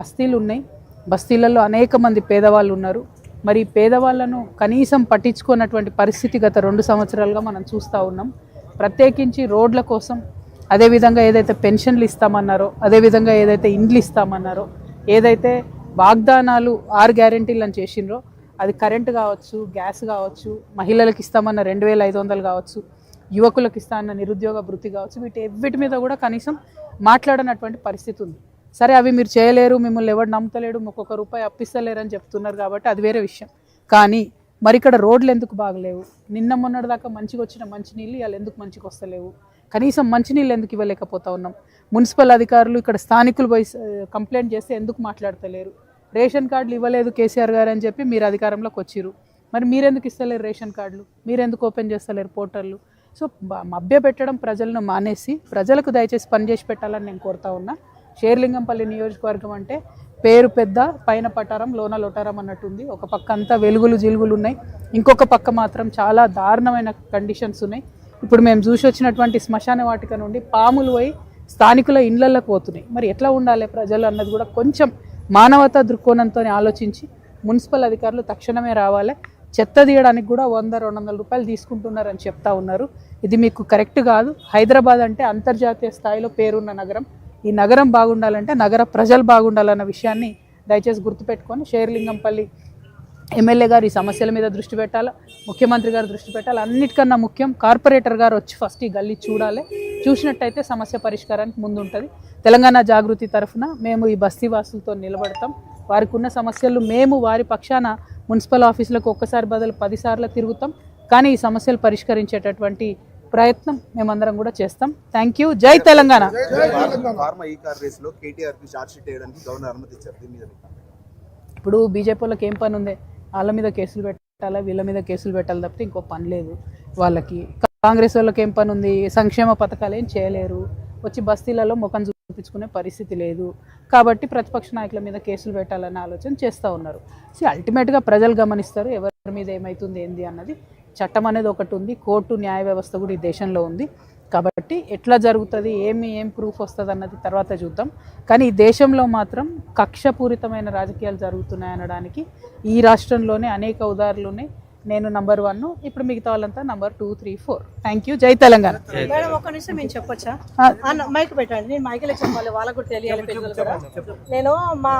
బస్తీలు ఉన్నాయి. బస్తీలలో అనేక మంది పేదవాళ్ళు ఉన్నారు. మరి పేదవాళ్ళను కనీసం పట్టించుకున్నటువంటి పరిస్థితి గత 2 సంవత్సరాలుగా మనం చూస్తూ ఉన్నాం. ప్రత్యేకించి రోడ్ల కోసం, అదేవిధంగా ఏదైతే పెన్షన్లు ఇస్తామన్నారో, అదేవిధంగా ఏదైతే ఇండ్లు ఇస్తామన్నారో, ఏదైతే వాగ్దానాలు 6 గ్యారెంటీలు అని చేసిండ్రో, అది కరెంటు కావచ్చు, గ్యాస్ కావచ్చు, మహిళలకు ఇస్తామన్న 2500 కావచ్చు, యువకులకు ఇస్తామన్న నిరుద్యోగ భృతి కావచ్చు, వీటి మీద కూడా కనీసం మాట్లాడనటువంటి పరిస్థితి ఉంది. సరే, అవి మీరు చేయలేరు, మిమ్మల్ని ఎవరు నమ్ముతలేడు, ఒక్కొక్క రూపాయి అప్పిస్తలేరు అని చెప్తున్నారు కాబట్టి అది వేరే విషయం. కానీ మరి ఇక్కడ రోడ్లు ఎందుకు బాగలేవు? నిన్న మొన్నటి దాకా మంచిగా వచ్చిన మంచినీళ్ళు ఇవాళ ఎందుకు మంచిగా వస్తలేవు? కనీసం మంచినీళ్ళు ఎందుకు ఇవ్వలేకపోతా ఉన్నాం? మున్సిపల్ అధికారులు ఇక్కడ స్థానికులు పోయి కంప్లైంట్ చేస్తే ఎందుకు మాట్లాడతలేరు? రేషన్ కార్డులు ఇవ్వలేదు కేసీఆర్ గారు అని చెప్పి మీరు అధికారంలోకి వచ్చిరు, మరి మీరెందుకు ఇస్తలేరు రేషన్ కార్డులు? మీరెందుకు ఓపెన్ చేస్తలేరు పోర్టళ్ళు? సో మభ్య పెట్టడం ప్రజలను మానేసి ప్రజలకు దయచేసి పనిచేసి పెట్టాలని నేను కోరుతా ఉన్నా. షేర్లింగంపల్లి నియోజకవర్గం అంటే పేరు పెద్ద, పైన పటారం లోన లొటారం అన్నట్టుంది. ఒక పక్క అంతా వెలుగులు జిలుగులు ఉన్నాయి, ఇంకొక పక్క మాత్రం చాలా దారుణమైన కండిషన్స్ ఉన్నాయి. ఇప్పుడు మేము చూసి వచ్చినటువంటి శ్మశాన వాటిక నుండి పాములు పోయి స్థానికుల ఇళ్లలోకి పోతున్నాయి. మరి ఎట్లా ఉండాలి ప్రజలు అన్నది కూడా కొంచెం మానవతా దృక్కోణంతో ఆలోచించి మున్సిపల్ అధికారులు తక్షణమే రావాలి. చెత్త తీయడానికి కూడా 100-200 రూపాయలు తీసుకుంటున్నారని చెప్తా ఉన్నారు. ఇది మీకు కరెక్ట్ కాదు. హైదరాబాద్ అంటే అంతర్జాతీయ స్థాయిలో పేరున్న నగరం. ఈ నగరం బాగుండాలంటే నగర ప్రజలు బాగుండాలన్న విషయాన్ని దయచేసి గుర్తుపెట్టుకొని షేర్లింగంపల్లి ఎమ్మెల్యే గారు ఈ సమస్యల మీద దృష్టి పెట్టాలి, ముఖ్యమంత్రి గారు దృష్టి పెట్టాలి. అన్నిటికన్నా ముఖ్యం కార్పొరేటర్ గారు వచ్చి ఫస్ట్ ఈ గల్లీ చూడాలి. చూసినట్టయితే సమస్య పరిష్కారానికి ముందుంటుంది. తెలంగాణ జాగృతి తరఫున మేము ఈ బస్తీ వాసులతో నిలబడతాం. వారికి ఉన్న సమస్యలు మేము వారి పక్షాన మున్సిపల్ ఆఫీసులకు ఒక్కసారి బదులు 10 సార్లు తిరుగుతాం. కానీ ఈ సమస్యలు పరిష్కరించేటటువంటి ప్రయత్నం మేమందరం కూడా చేస్తాం. Thank you. జై తెలంగాణ. ఇప్పుడు బీజేపీ వాళ్ళకి ఏం పని ఉంది? వాళ్ళ మీద కేసులు పెట్టాలా, వీళ్ళ మీద కేసులు పెట్టాలి తప్పితే ఇంకో పని లేదు వాళ్ళకి. కాంగ్రెస్ వాళ్ళకి ఏం పని ఉంది? సంక్షేమ పథకాలు ఏం చేయలేరు, వచ్చి బస్తీలలో ముఖం చూపించుకునే పరిస్థితి లేదు. కాబట్టి ప్రతిపక్ష నాయకుల మీద కేసులు పెట్టాలనే ఆలోచన చేస్తూ ఉన్నారు. సో అల్టిమేట్గా ప్రజలు గమనిస్తారు ఎవరి మీద ఏమవుతుంది ఏంది అన్నది. చట్టం అనేది ఒకటి ఉంది, కోర్టు న్యాయ వ్యవస్థ కూడా ఈ దేశంలో ఉంది. కాబట్టి ఎట్లా జరుగుతుంది, ఏం ప్రూఫ్ వస్తుంది అన్నది తర్వాత చూద్దాం. కానీ ఈ దేశంలో మాత్రం కక్షపూరితమైన రాజకీయాలు జరుగుతున్నాయనడానికి ఈ రాష్ట్రంలోనే అనేక ఉదాహరణలు ఉన్నాయి. నేను నంబర్ 1, ఇప్పుడు మిగతా వాళ్ళంతా నంబర్ 2, 3, 4. Thank you. జై తెలంగాణ. మేడం ఒక్క నిమిషం మేము చెప్పొచ్చా? మైక్ పెట్టండి, నేను మైకిలో చెప్పాలి, వాళ్ళకు కూడా తెలియాలి. నేను మా